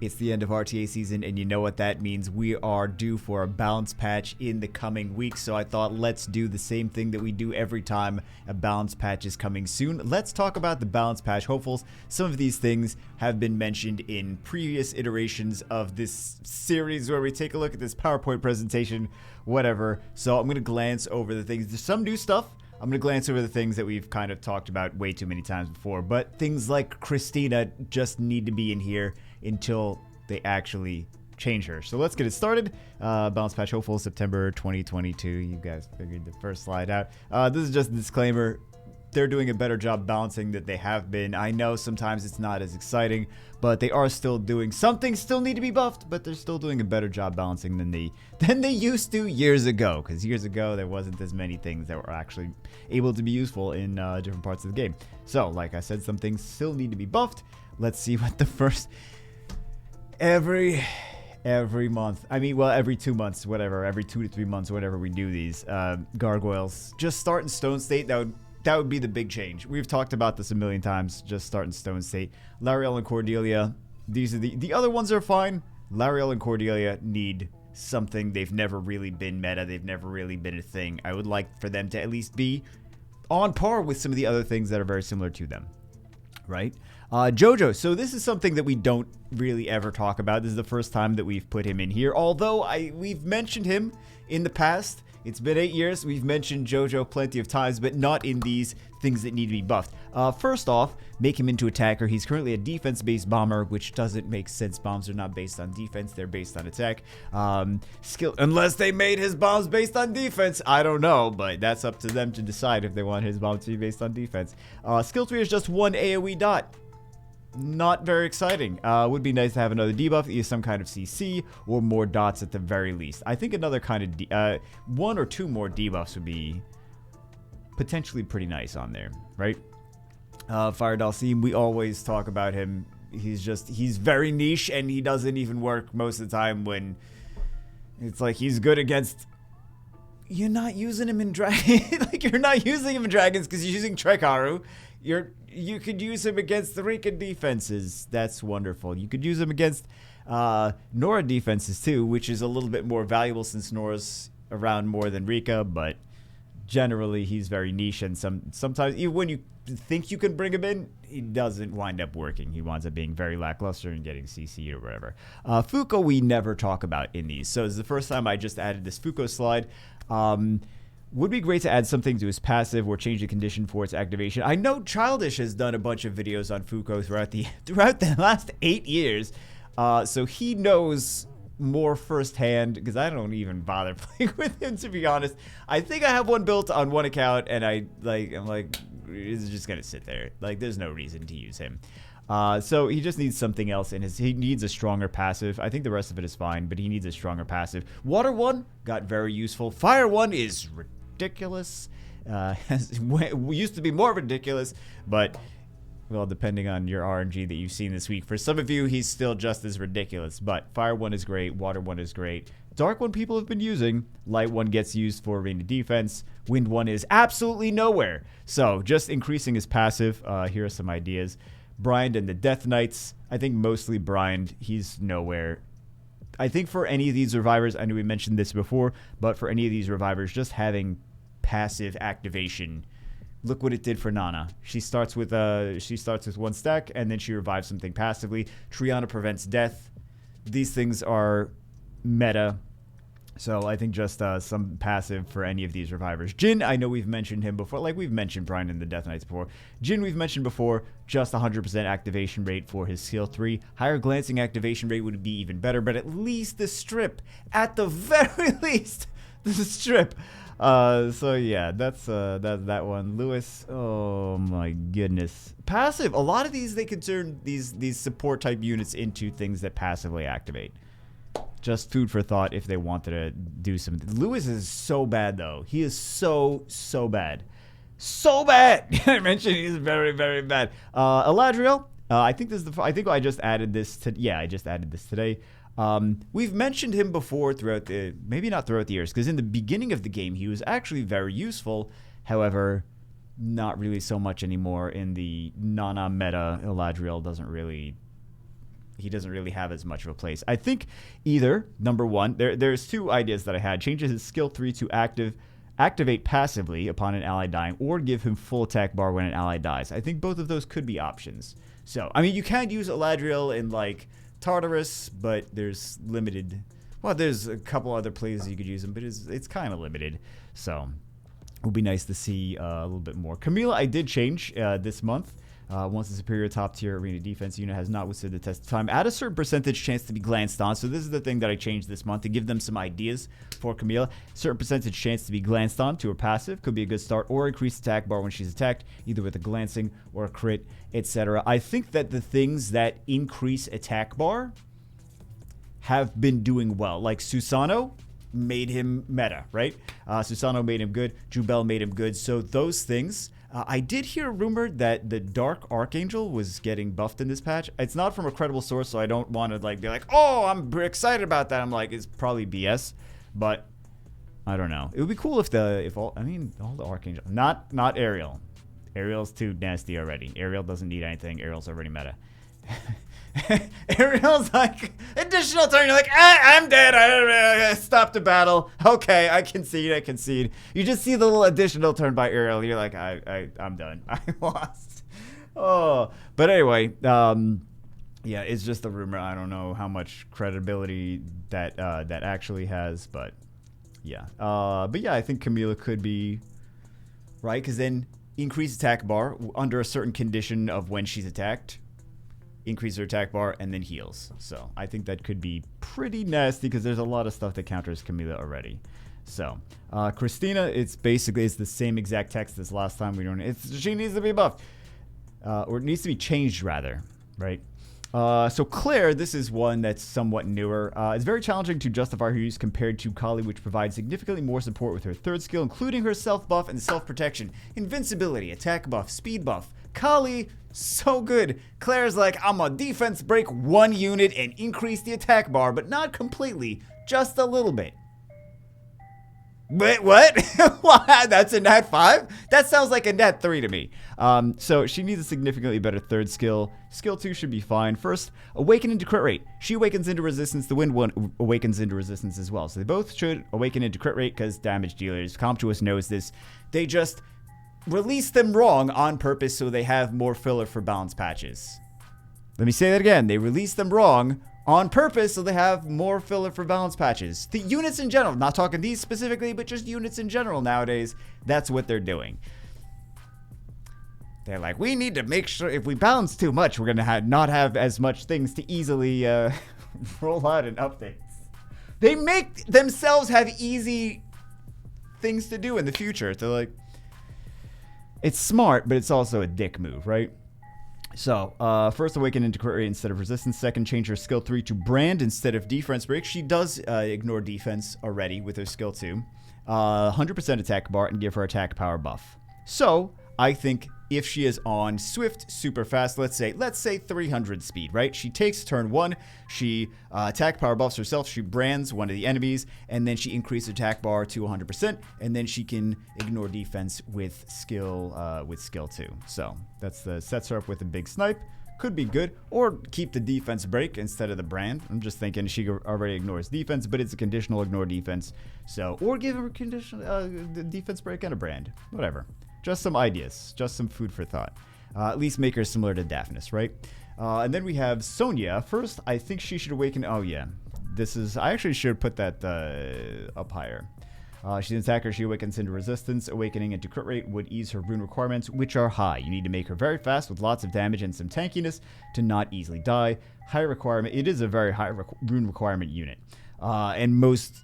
It's the end of RTA season, and you know what that means. We are due for a balance patch in the coming weeks, so I thought let's do the same thing that we do every time a balance patch is coming soon. Let's talk about the balance patch hopefuls. Some of these things have been mentioned in previous iterations of this series where we take a look at this PowerPoint presentation, whatever. So I'm going to glance over the things. There's some new stuff. I'm going to glance over the things that we've kind of talked about way too many times before, but things like Christina just need to be in here until they actually change her. So let's get it started. Balance patch hopeful September 2022. You guys figured the first slide out. This is just a disclaimer. They're doing a better job balancing than they have been. I know sometimes it's not as exciting, but they are still doing something. Still need to be buffed, but they're still doing a better job balancing than they used to years ago. Because years ago there wasn't as many things that were actually able to be useful in different parts of the game. So, like I said, some things still need to be buffed. Let's see what the first every month. I mean, well, every 2 months, whatever. Every 2 to 3 months, whatever we do these gargoyles. Just start in stone state. That would be the big change. We've talked about this a million times. Just start in stone state. Eladriel and Cordelia. These are the other ones are fine. Eladriel and Cordelia need something. They've never really been meta. They've never really been a thing. I would like for them to at least be on par with some of the other things that are very similar to them. Right? JoJo. So this is something that we don't really ever talk about. This is the first time that we've put him in here. Although we've mentioned him in the past. It's been 8 years. We've mentioned JoJo plenty of times, but not in these things that need to be buffed. First off, make him into attacker. He's currently a defense-based bomber, which doesn't make sense. Bombs are not based on defense. They're based on attack. Skill, unless they made his bombs based on defense. I don't know, but that's up to them to decide if they want his bomb to be based on defense. Skill 3 is just one AoE dot. Not very exciting. Would be nice to have another debuff, either some kind of CC or more dots at the very least. I think another kind of one or two more debuffs would be potentially pretty nice on there, right? Fire Dalsim, we always talk about him. He's very niche, and he doesn't even work most of the time when it's like he's good against. You're not using him in dragon. Like, you're not using him in dragons because you're using Trekaru. You could use him against the Rika defenses. That's wonderful. You could use him against Nora defenses too, which is a little bit more valuable since Nora's around more than Rika, but generally he's very niche, and sometimes even when you think you can bring him in, he doesn't wind up working. He winds up being very lackluster and getting CC or whatever. Fuku we never talk about in these, so this is the first time I just added this Fuku slide. Would be great to add something to his passive or change the condition for its activation. I know Childish has done a bunch of videos on Fuku throughout the last 8 years, so he knows more firsthand, because I don't even bother playing with him, to be honest. I think I have one built on one account, and I'm like, it's just gonna sit there. Like, there's no reason to use him. So he just needs something else in he needs a stronger passive. I think the rest of it is fine, but he needs a stronger passive. Water 1 got very useful. Fire 1 is ridiculous. Used to be more ridiculous, but, well, depending on your RNG that you've seen this week. For some of you, he's still just as ridiculous, but Fire 1 is great. Water 1 is great. Dark 1 people have been using. Light 1 gets used for arena defense. Wind 1 is absolutely nowhere. So just increasing his passive. Here are some ideas. Brian and the Death Knights. I think mostly Brian. He's nowhere. I think for any of these revivers, I know we mentioned this before, but for any of these revivers, just having passive activation. Look what it did for Nana. She starts with one stack, and then she revives something passively. Triana prevents death. These things are meta. So I think just some passive for any of these revivers. Jin, I know we've mentioned him before. Like, we've mentioned Brian and the Death Knights before. Jin, we've mentioned before. Just 100% activation rate for his skill 3. Higher glancing activation rate would be even better, but at least the strip. At the very least, the strip. So yeah, that's that one. Lewis, oh my goodness. Passive. A lot of these, they could turn these support type units into things that passively activate. Just food for thought if they wanted to do something. Lewis is so bad, though. He is so bad. So bad! I mentioned he's very, very bad. Eladriel, I think I just added this to, yeah, I just added this today. We've mentioned him before maybe not throughout the years, because in the beginning of the game, he was actually very useful. However, not really so much anymore in the Nana meta. Eladriel doesn't really he doesn't really have as much of a place. I think either, number one, there's two ideas that I had. Changes his skill 3 to activate passively upon an ally dying, or give him full attack bar when an ally dies. I think both of those could be options. So, I mean, you can use Eladriel in, like, Tartarus, but there's limited... Well, there's a couple other places you could use him, but it's kind of limited. So, it would be nice to see a little bit more. Camille, I did change this month. Once the superior top-tier arena defense unit has not withstood the test of time, add a certain percentage chance to be glanced on. So this is the thing that I changed this month to give them some ideas for Camille. Certain percentage chance to be glanced on to her passive could be a good start, or increase attack bar when she's attacked, either with a glancing or a crit, etc. I think that the things that increase attack bar have been doing well. Like Susano made him meta, right? Susano made him good. Jubel made him good. So those things... I did hear a rumor that the Dark Archangel was getting buffed in this patch. It's not from a credible source, so I don't want to like be like, oh, I'm excited about that. I'm like, it's probably BS, but I don't know. It would be cool if all the Archangel, not Ariel. Ariel's too nasty already. Ariel doesn't need anything. Ariel's already meta. Ariel's like, additional turn, you're like, I'm dead, I stopped the battle. Okay, I concede. You just see the little additional turn by Ariel, you're like, I'm done. I lost. Oh, but anyway, yeah, it's just a rumor. I don't know how much credibility that actually has, but yeah. But yeah, I think Camille could be right, because then increase attack bar under a certain condition of when she's attacked. Increase her attack bar, and then heals. So I think that could be pretty nasty because there's a lot of stuff that counters Camille already. So Christina, it's the same exact text as last time. She needs to be buffed, or it needs to be changed rather, right? So Claire, this is one that's somewhat newer. It's very challenging to justify her use compared to Kali, which provides significantly more support with her third skill, including her self buff and self protection, invincibility, attack buff, speed buff. Kali, so good. Claire's like, I'm a defense break one unit and increase the attack bar, but not completely, just a little bit. Wait, what? That's a nat 5? That sounds like a nat 3 to me. So she needs a significantly better third skill. Skill 2 should be fine. First, awaken into crit rate. She awakens into resistance. The wind one awakens into resistance as well. So they both should awaken into crit rate because damage dealers. Comptuous knows this. They just release them wrong on purpose so they have more filler for balance patches. Let me say that again. They release them wrong on purpose so they have more filler for balance patches. The units in general, not talking these specifically, but just units in general nowadays, that's what they're doing. They're like, we need to make sure if we balance too much, we're going to not have as much things to easily roll out in updates. They make themselves have easy things to do in the future. They're like, it's smart, but it's also a dick move, right? So, first awaken into crit rate instead of resistance. Second, change her skill 3 to brand instead of defense break. She does ignore defense already with her skill 2. 100% attack bar and give her attack power buff. So, I think if she is on swift, super fast, let's say 300 speed, right? She takes turn 1, she attack power buffs herself, she brands one of the enemies, and then she increases attack bar to 100%, and then she can ignore defense with skill 2. So that's sets her up with a big snipe. Could be good, or keep the defense break instead of the brand. I'm just thinking she already ignores defense, but it's a conditional ignore defense. So, or give her a conditional defense break and a brand, whatever. Just some ideas, just some food for thought. At least make her similar to Daphnis, right? And then we have Sonia. First, I think she should awaken. Oh, yeah. I actually should put that up higher. She's an attacker. She awakens into resistance. Awakening into crit rate would ease her rune requirements, which are high. You need to make her very fast with lots of damage and some tankiness to not easily die. High requirement. It is a very high rune requirement unit. And most...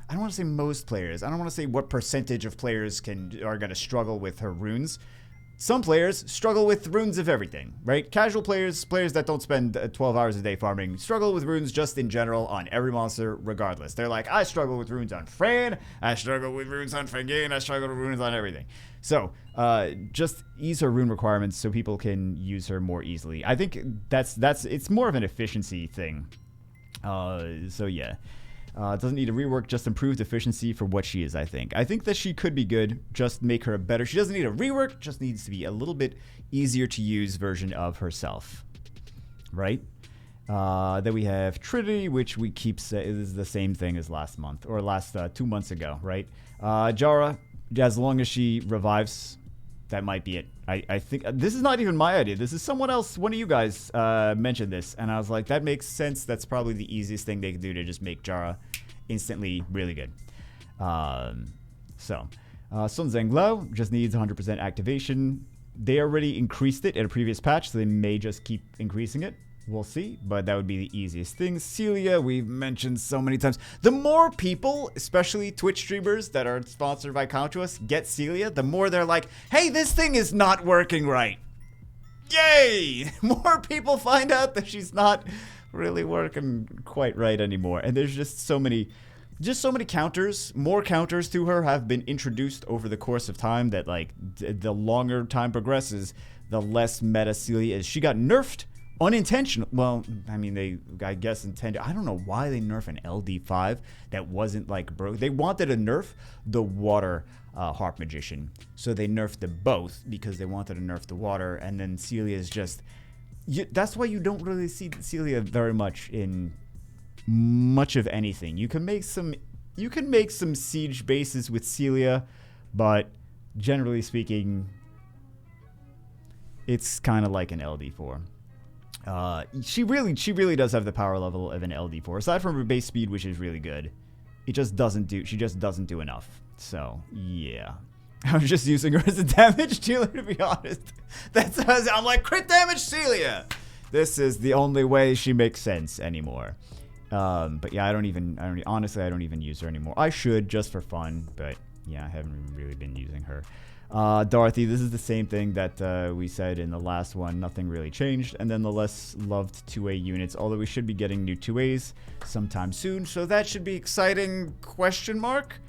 I don't want to say most players. I don't want to say what percentage of players are going to struggle with her runes. Some players struggle with runes of everything, right? Casual players that don't spend 12 hours a day farming, struggle with runes just in general on every monster regardless. They're like, I struggle with runes on Fran, I struggle with runes on Fangane, I struggle with runes on everything. So, just ease her rune requirements so people can use her more easily. I think it's more of an efficiency thing. So yeah. Doesn't need a rework, just improved efficiency for what she is, I think. I think that she could be good, just make her a better... She doesn't need a rework, just needs to be a little bit easier to use version of herself. Right? Then we have Trinity, which we keep is the same thing as last month or last 2 months ago, right? Jara, as long as she revives, that might be it. I think this is not even my idea. This is someone else. One of you guys mentioned this, and I was like, that makes sense. That's probably the easiest thing they can do to just make Jara instantly really good. Sun Zhenglo just needs 100% activation. They already increased it in a previous patch, so they may just keep increasing it. We'll see, but that would be the easiest thing. Celia, we've mentioned so many times. The more people, especially Twitch streamers that are sponsored by Count to Us, get Celia, the more they're like, hey, this thing is not working right. Yay! More people find out that she's not really working quite right anymore. And there's just so many counters. More counters to her have been introduced over the course of time that, like, the longer time progresses, the less meta Celia is. She got nerfed. Unintentional. Well, I mean, I guess, intended. I don't know why they nerf an LD5 that wasn't, like, broke. They wanted to nerf the water harp magician. So they nerfed them both because they wanted to nerf the water. And then Celia is just... that's why you don't really see Celia very much in much of anything. You can make some siege bases with Celia, but generally speaking, it's kind of like an LD4. She really does have the power level of an LD4. Aside from her base speed, which is really good, she just doesn't do enough. So, yeah. I was just using her as a damage dealer, to be honest. I'm like, crit damage Celia! This is the only way she makes sense anymore. But yeah, honestly, I don't even use her anymore. I should, just for fun, but yeah, I haven't really been using her. Dorothy, this is the same thing that we said in the last one. Nothing really changed. And then the less loved 2A units, although we should be getting new 2As sometime soon. So that should be exciting, question mark.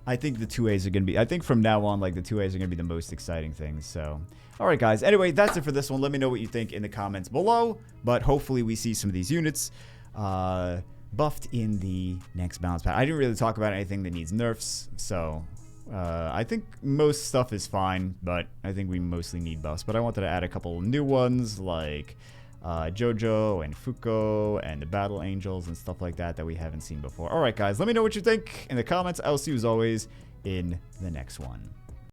I think the 2As are going to be, I think from now on, like, the 2As are going to be the most exciting things. So, all right, guys. Anyway, that's it for this one. Let me know what you think in the comments below. But hopefully we see some of these units buffed in the next balance patch. I didn't really talk about anything that needs nerfs, so... I think most stuff is fine, but I think we mostly need buffs. But I wanted to add a couple new ones like JoJo and Fuku and the Battle Angels and stuff like that we haven't seen before. Alright guys, let me know what you think in the comments. I'll see you as always in the next one.